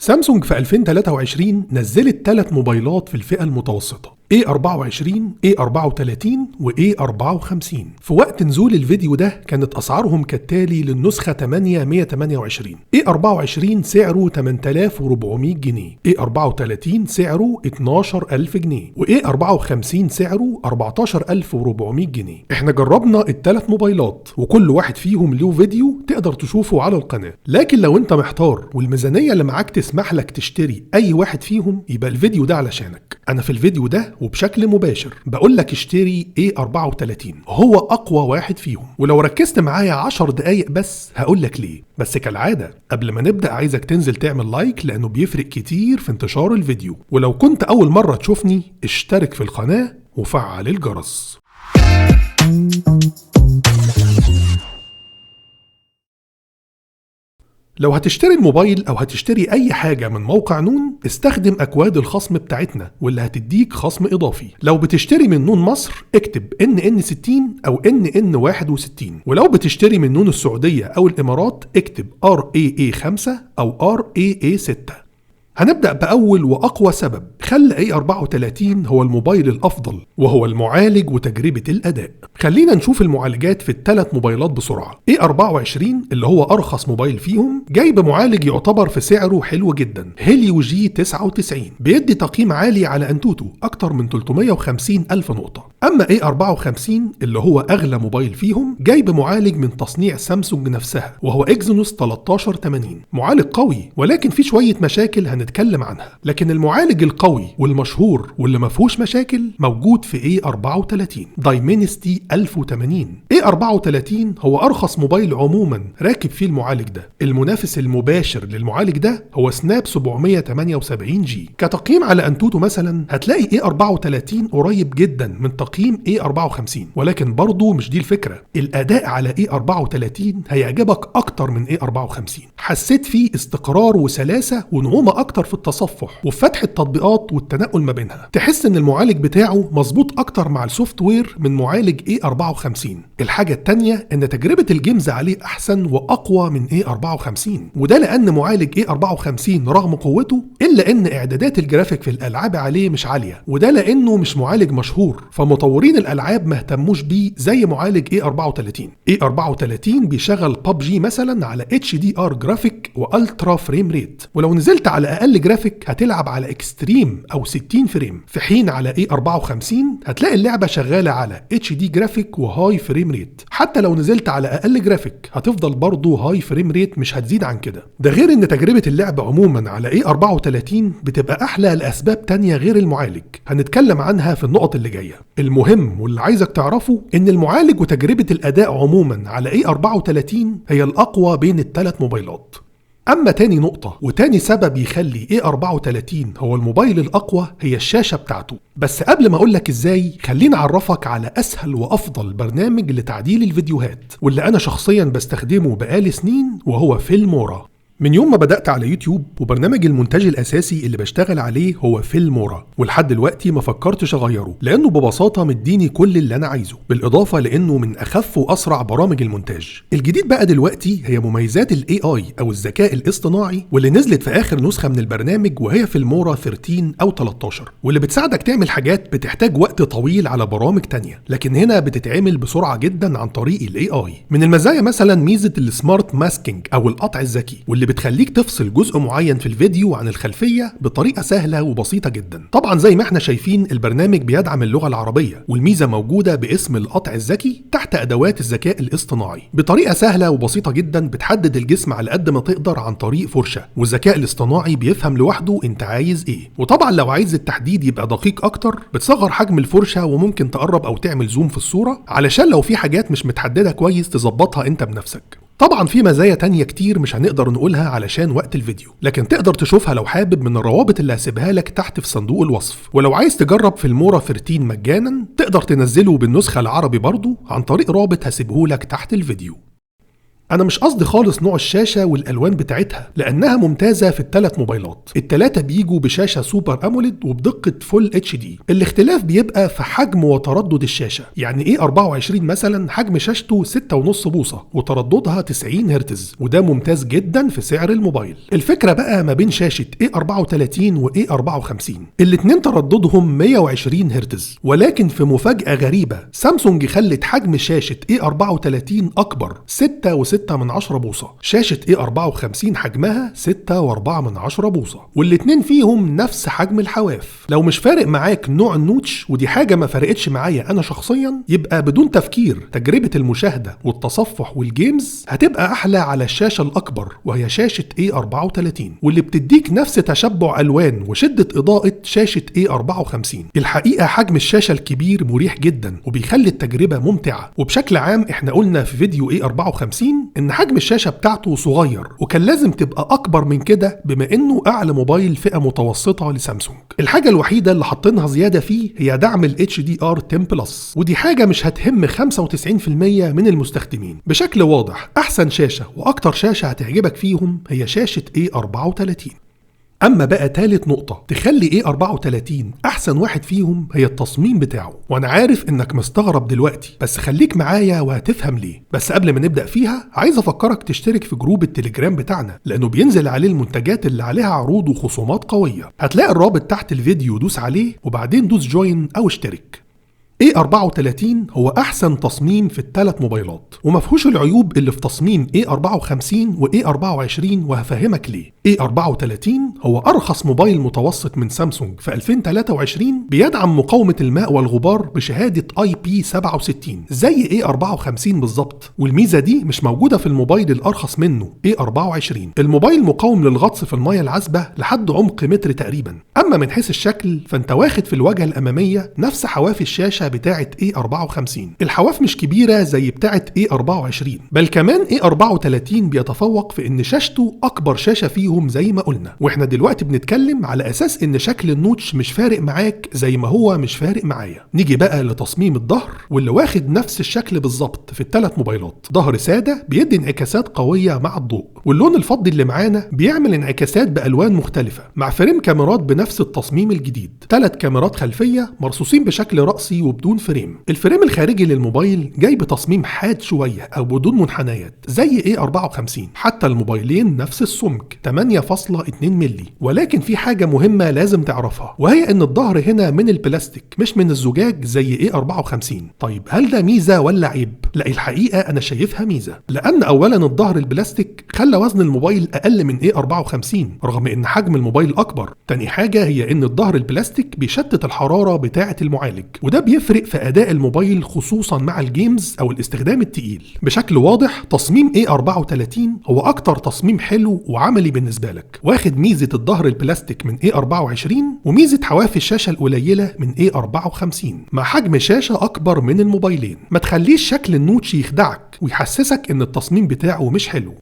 سامسونج في 2023 نزلت 3 موبايلات في الفئة المتوسطة A24 A34 و A54. في وقت نزول الفيديو ده كانت أسعارهم كالتالي: للنسخة 8128 A24 سعره 8400 جنيه، A34 سعره 12000 جنيه، و A54 سعره 14400 جنيه. احنا جربنا ال3 موبايلات وكل واحد فيهم له فيديو تقدر تشوفه على القناة، لكن لو انت محتار والميزانية اللي معاك تسمح لك تشتري اي واحد فيهم يبقى الفيديو ده علشانك. انا في الفيديو ده وبشكل مباشر بقول لك اشتري A34، هو اقوى واحد فيهم، ولو ركزت معايا 10 دقايق بس هقول لك ليه. بس كالعادة قبل ما نبدأ عايزك تنزل تعمل لايك لانه بيفرق كتير في انتشار الفيديو، ولو كنت اول مرة تشوفني اشترك في القناة وفعل الجرس. لو هتشتري الموبايل او هتشتري اي حاجة من موقع نون استخدم اكواد الخصم بتاعتنا واللي هتديك خصم اضافي. لو بتشتري من نون مصر اكتب NN60 او NN61، ولو بتشتري من نون السعودية او الامارات اكتب RAA5 او RAA6. هنبدأ بأول وأقوى سبب خلى A34 هو الموبايل الأفضل، وهو المعالج وتجربة الأداء. خلينا نشوف المعالجات في ال3 موبايلات بسرعة. A24 اللي هو أرخص موبايل فيهم جاي بمعالج يعتبر في سعره حلو جدا، هيليو G99، بيدي تقييم عالي على أنتوتو أكتر من 350 ألف نقطة. أما A54 اللي هو أغلى موبايل فيهم جاي بمعالج من تصنيع سامسونج نفسها، وهو إكزينوس 1380، معالج قوي ولكن في شوية مشاكل هنتكلم عنها. لكن المعالج القوي والمشهور واللي ما فيهوش مشاكل موجود في A34 دايمنستي 1080. A34 هو أرخص موبايل عموما راكب فيه المعالج ده. المنافس المباشر للمعالج ده هو سناب 778G. كتقييم على أنتوتو مثلا هتلاقي A34 قريب جدا من تقييم A54، ولكن برضو مش دي الفكرة. الأداء على A34 هيعجبك أكتر من A54. حسيت فيه استقرار وسلاسة ونعومة أكتر في التصفح وفي فتح التطبيقات والتنقل ما بينها. تحس ان المعالج بتاعه مظبوط اكتر مع السوفت وير من معالج A54. الحاجة التانية ان تجربة الجيمز عليه احسن واقوى من A54، وده لان معالج A54 رغم قوته الا ان اعدادات الجرافيك في الالعاب عليه مش عالية، وده لانه مش معالج مشهور فمطورين الالعاب ما اهتموش بيه زي معالج A34. A34 بيشغل PUBG مثلا على HDR جرافيك والترا فريم ريت، ولو نزلت على اقل جرافيك هتلعب على اكستريم او 60 فريم، في حين على A54 هتلاقي اللعبة شغالة على HD جرافيك وهاي فريم ريت. حتى لو نزلت على اقل جرافيك هتفضل برضو هاي فريم ريت، مش هتزيد عن كده. ده غير ان تجربة اللعب عموما على A34 بتبقى احلى لاسباب تانية غير المعالج هنتكلم عنها في النقط اللي جاية. المهم واللي عايزك تعرفه ان المعالج وتجربة الاداء عموما على A34 هي الاقوى بين ال3 موبايلات. أما تاني نقطة وتاني سبب يخلي A34 هو الموبايل الأقوى هي الشاشة بتاعته. بس قبل ما أقولك إزاي خليني أعرفك على أسهل وأفضل برنامج لتعديل الفيديوهات واللي أنا شخصيا بستخدمه بقالي سنين، وهو فيلمورا. من يوم ما بدأت على يوتيوب وبرنامج المونتاج الأساسي اللي بشتغل عليه هو فيلمورا، ولحد دلوقتي ما فكرتش أغيره لأنه ببساطة مديني كل اللي أنا عايزه، بالإضافة لأنه من أخف وأسرع برامج المونتاج. الجديد بقى دلوقتي هي مميزات ال AI أو الذكاء الاصطناعي واللي نزلت في آخر نسخة من البرنامج، وهي فيلمورا 13 أو 13، واللي بتساعدك تعمل حاجات بتحتاج وقت طويل على برامج تانية، لكن هنا بتتعمل بسرعة جدا عن طريق ال AI. من المزايا مثلا ميزة السمارت ماسكينج أو القطع الذكي، واللي بتخليك تفصل جزء معين في الفيديو عن الخلفية بطريقة سهلة وبسيطة جدا. طبعا زي ما احنا شايفين البرنامج بيدعم اللغة العربية، والميزة موجودة باسم القطع الذكي تحت أدوات الذكاء الاصطناعي. بطريقة سهلة وبسيطة جدا بتحدد الجسم على قد ما تقدر عن طريق فرشة، والذكاء الاصطناعي بيفهم لوحده انت عايز ايه. وطبعا لو عايز التحديد يبقى دقيق اكتر بتصغر حجم الفرشة وممكن تقرب او تعمل زوم في الصورة علشان لو في حاجات مش متحددة كويس تظبطها انت بنفسك. طبعا في مزايا تانية كتير مش هنقدر نقولها علشان وقت الفيديو، لكن تقدر تشوفها لو حابب من الروابط اللي هسيبها لك تحت في صندوق الوصف. ولو عايز تجرب فيلمورا 13 مجانا تقدر تنزله بالنسخة العربي برضو عن طريق رابط هسيبه لك تحت الفيديو. انا مش قصدي خالص نوع الشاشة والالوان بتاعتها لانها ممتازة في الثلاث موبايلات. الثلاثة بيجوا بشاشة سوبر اموليد وبدقة فول اتش دي. الاختلاف بيبقى في حجم وتردد الشاشة. يعني A24 مثلا حجم شاشته 6.5 بوصة وترددها 90 هرتز، وده ممتاز جدا في سعر الموبايل. الفكرة بقى ما بين شاشة A34 و A54، الاتنين ترددهم 120 هرتز، ولكن في مفاجأة غريبة سامسونج خلت حجم شاشة A34 أكبر 6.6 بوصة. شاشة A54 حجمها 6.4 بوصة، والاتنين فيهم نفس حجم الحواف. لو مش فارق معاك نوع النوتش، ودي حاجة ما فرقتش معايا أنا شخصيا، يبقى بدون تفكير تجربة المشاهدة والتصفح والجيمز هتبقى أحلى على الشاشة الأكبر، وهي شاشة A34 واللي بتديك نفس تشبع ألوان وشدة إضاءة شاشة A54. الحقيقة حجم الشاشة الكبير مريح جدا وبيخلي التجربة ممتعة. وبشكل عام احنا قلنا في فيديو A54 إن حجم الشاشة بتاعته صغير، وكان لازم تبقى أكبر من كده بما إنه أعلى موبايل فئة متوسطة لسامسونج. الحاجة الوحيدة اللي حاطينها زيادة فيه هي دعم ال HDR10+، ودي حاجة مش هتهم 95% من المستخدمين. بشكل واضح أحسن شاشة وأكتر شاشة هتعجبك فيهم هي شاشة A34. أما بقى تالت نقطة تخلي A34 أحسن واحد فيهم هي التصميم بتاعه. وأنا عارف إنك مستغرب دلوقتي، بس خليك معايا وهتفهم ليه. بس قبل ما نبدأ فيها عايز أفكرك تشترك في جروب التليجرام بتاعنا، لأنه بينزل عليه المنتجات اللي عليها عروض وخصومات قوية. هتلاقي الرابط تحت الفيديو، دوس عليه وبعدين دوس جوين أو اشترك. A34 هو أحسن تصميم في الثلاث موبايلات، ومفهوش العيوب اللي في تصميم A54 و A24، وهفهمك ليه. A34 هو أرخص موبايل متوسط من سامسونج في 2023، بيدعم مقاومة الماء والغبار بشهادة IP67 زي A54 بالظبط، والميزة دي مش موجودة في الموبايل الأرخص منه A24. الموبايل مقاوم للغطس في المياه العذبة لحد عمق متر تقريبا. أما من حيث الشكل فأنت واخد في الواجهة الأمامية نفس حواف الشاشة بتاعة A54. الحواف مش كبيرة زي بتاعة A24، بل كمان A34 بيتفوق في إن شاشته أكبر شاشة فيهم زي ما قلنا. واحنا دلوقتي بنتكلم على أساس إن شكل النوتش مش فارق معاك زي ما هو مش فارق معايا. نيجي بقى لتصميم الظهر، واللي واخد نفس الشكل بالظبط في الثلاث موبايلات. ظهر سادة بيدي انعكاسات قوية مع الضوء، واللون الفضي اللي معانا بيعمل انعكاسات بألوان مختلفة، مع فريم كاميرات بنفس التصميم الجديد. 3 كاميرات خلفية مرصوصين بشكل رأسي وبدون فريم. الفريم الخارجي للموبايل جاي بتصميم حاد شوية أو بدون منحنيات زي A54. حتى الموبايلين نفس السمك 8.2 مللي. ولكن في حاجة مهمة لازم تعرفها، وهي ان الظهر هنا من البلاستيك مش من الزجاج زي A54. طيب هل ده ميزة ولا عيب؟ لا، الحقيقة انا شايفها ميزة، لان اولا الظهر البلاستيك خلى وزن الموبايل اقل من A54 رغم ان حجم الموبايل اكبر. تاني حاجة هي ان الظهر البلاستيك بيشتت الحرارة بتاعة المعالج، وده بيفرق في اداء الموبايل خصوصا مع الجيمز او الاستخدام التقيل. بشكل واضح تصميم A34 هو اكتر تصميم حلو وعملي بالنسبة لك، واخد ميزة الظهر البلاستيك من A24 وميزة حواف الشاشة القليلة من A54 مع حجم شاشة أكبر من الموبايلين. ما تخليش شكل النوتش يخدعك ويحسسك إن التصميم بتاعه مش حلو.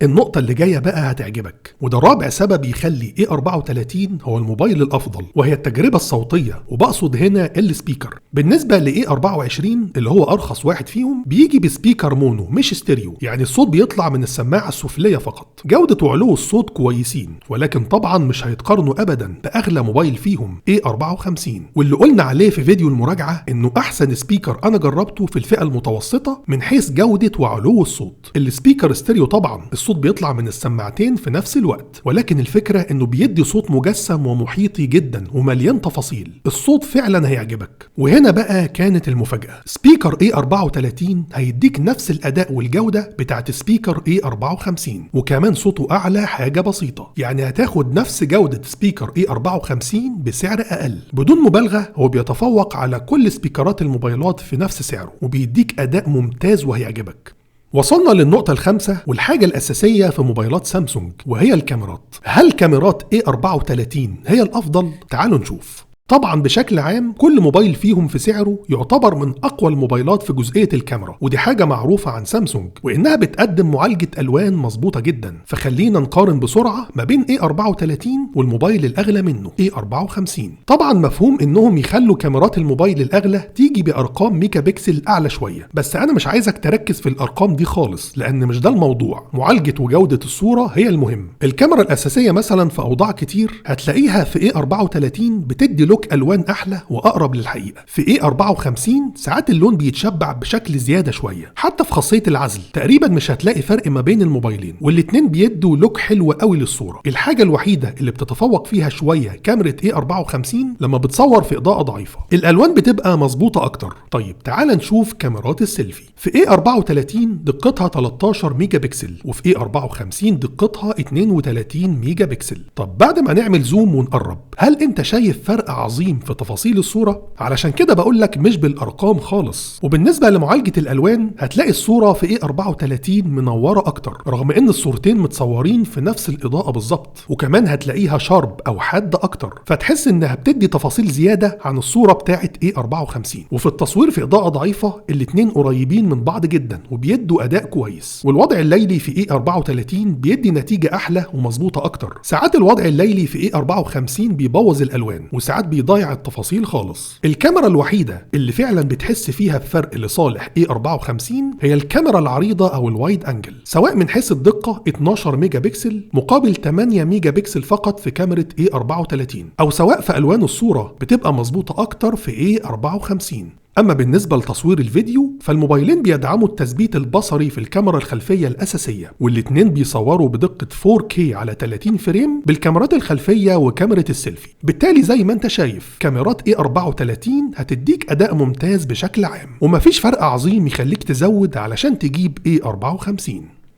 النقطة اللي جاية بقى هتعجبك، وده رابع سبب يخلي A34 هو الموبايل الأفضل، وهي التجربة الصوتية، وبقصد هنا السبيكر. بالنسبة ل A24 اللي هو أرخص واحد فيهم بيجي بسبيكر مونو مش ستيريو، يعني الصوت بيطلع من السماعة السفلية فقط. جودة وعلو الصوت كويسين، ولكن طبعا مش هيتقارنوا أبدا بأغلى موبايل فيهم A54، واللي قلنا عليه في فيديو المراجعة إنه أحسن سبيكر أنا جربته في الفئة المتوسطة من حيث جودة وعلو الصوت. السبيكر ستيريو طبعا الصوت بيطلع من السماعتين في نفس الوقت، ولكن الفكرة انه بيدي صوت مجسم ومحيطي جدا ومليان تفاصيل. الصوت فعلا هيعجبك. وهنا بقى كانت المفاجأة، سبيكر A34 هيديك نفس الاداء والجودة بتاعت سبيكر A54، وكمان صوته اعلى حاجة بسيطة، يعني هتاخد نفس جودة سبيكر A54 بسعر اقل. بدون مبالغة هو بيتفوق على كل سبيكرات الموبايلات في نفس سعره، وبيديك اداء ممتاز وهيعجبك. وصلنا للنقطة الخامسة والحاجة الأساسية في موبايلات سامسونج، وهي الكاميرات. هل كاميرات A34 هي الأفضل؟ تعالوا نشوف. طبعا بشكل عام كل موبايل فيهم في سعره يعتبر من اقوى الموبايلات في جزئيه الكاميرا، ودي حاجه معروفه عن سامسونج وانها بتقدم معالجه الوان مظبوطه جدا. فخلينا نقارن بسرعه ما بين A34 والموبايل الاغلى منه A54. طبعا مفهوم انهم يخلوا كاميرات الموبايل الاغلى تيجي بارقام ميجا بكسل اعلى شويه، بس انا مش عايزك تركز في الارقام دي خالص لان مش ده الموضوع. معالجه وجوده الصوره هي المهم. الكاميرا الاساسيه مثلا في اوضاع كتير هتلاقيها في A34 بتدي لوك الوان احلى واقرب للحقيقه. في A54 ساعات اللون بيتشبع بشكل زياده شويه. حتى في خاصيه العزل تقريبا مش هتلاقي فرق ما بين الموبايلين، والاتنين بيدوا لوك حلو قوي للصوره. الحاجه الوحيده اللي بتتفوق فيها شويه كاميرا A54 لما بتصور في اضاءه ضعيفه، الالوان بتبقى مظبوطه اكتر. طيب تعال نشوف كاميرات السيلفي. في A34 دقتها 13 ميجا بكسل، وفي A54 دقتها 32 ميجا بكسل. طب بعد ما نعمل زوم ونقرب، هل انت شايف فرق عظيم في تفاصيل الصورة؟ علشان كده بقول لك مش بالارقام خالص. وبالنسبة لمعالجة الالوان هتلاقي الصورة في A34 منورة اكتر، رغم ان الصورتين متصورين في نفس الاضاءة بالظبط، وكمان هتلاقيها شارب او حادة اكتر، فتحس انها بتدي تفاصيل زيادة عن الصورة بتاعة A54. وفي التصوير في اضاءة ضعيفة الاتنين قريبين من بعض جدا وبيدوا اداء كويس. والوضع الليلي في A34 بيدي نتيجة احلى ومظبوطة اكتر. ساعات الوضع الليلي في A54 بيبوظ الالوان، وساعات بيضيع التفاصيل خالص. الكاميرا الوحيدة اللي فعلا بتحس فيها بفرق لصالح A54 هي الكاميرا العريضة او الوايد انجل، سواء من حيث الدقة 12 ميجا بكسل مقابل 8 ميجا بكسل فقط في كاميرا A34، او سواء في الوان الصورة بتبقى مظبوطة اكتر في A54. أما بالنسبة لتصوير الفيديو فالموبايلين بيدعموا التثبيت البصري في الكاميرا الخلفية الأساسية، والاتنين بيصوروا بدقة 4K على 30 فريم بالكاميرات الخلفية وكاميرا السيلفي. بالتالي زي ما انت شايف كاميرات A34 هتديك أداء ممتاز بشكل عام، ومفيش فرق عظيم يخليك تزود علشان تجيب A54.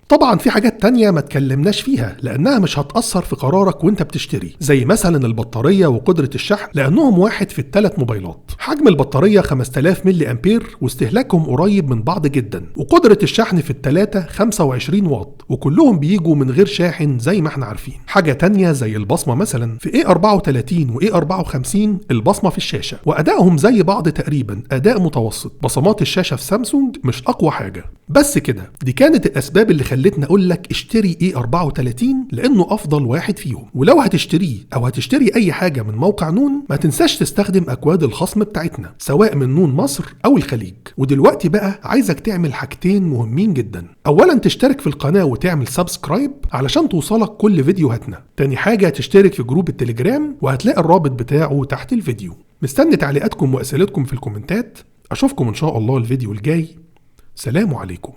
طبعا في حاجات تانية ما تكلمناش فيها لأنها مش هتأثر في قرارك وانت بتشتري، زي مثلا البطارية وقدرة الشحن، لأنهم واحد في الثلاث موبايلات. حجم البطارية 5000 ملي أمبير واستهلاكهم قريب من بعض جدا، وقدرة الشحن في الثلاثة 25 واط، وكلهم بيجوا من غير شاحن زي ما احنا عارفين. حاجة تانية زي البصمة مثلا في A34 و A54 البصمة في الشاشة، وأدائهم زي بعض تقريبا، أداء متوسط. بصمات الشاشة في سامسونج مش أقوى حاجة. بس كده، دي كانت الأسباب اللي خلتني اقول لك اشتري A34 لانه افضل واحد فيهم. ولو هتشتريه او هتشتري اي حاجه من موقع نون ما تنساش تستخدم اكواد الخصم بتاعتنا سواء من نون مصر او الخليج. ودلوقتي بقى عايزك تعمل حاجتين مهمين جدا. اولا تشترك في القناه وتعمل سبسكرايب علشان توصلك كل فيديوهاتنا. تاني حاجه تشترك في جروب التليجرام وهتلاقي الرابط بتاعه تحت الفيديو. مستني تعليقاتكم واسئلتكم في الكومنتات. اشوفكم ان شاء الله الفيديو الجاي. سلام عليكم.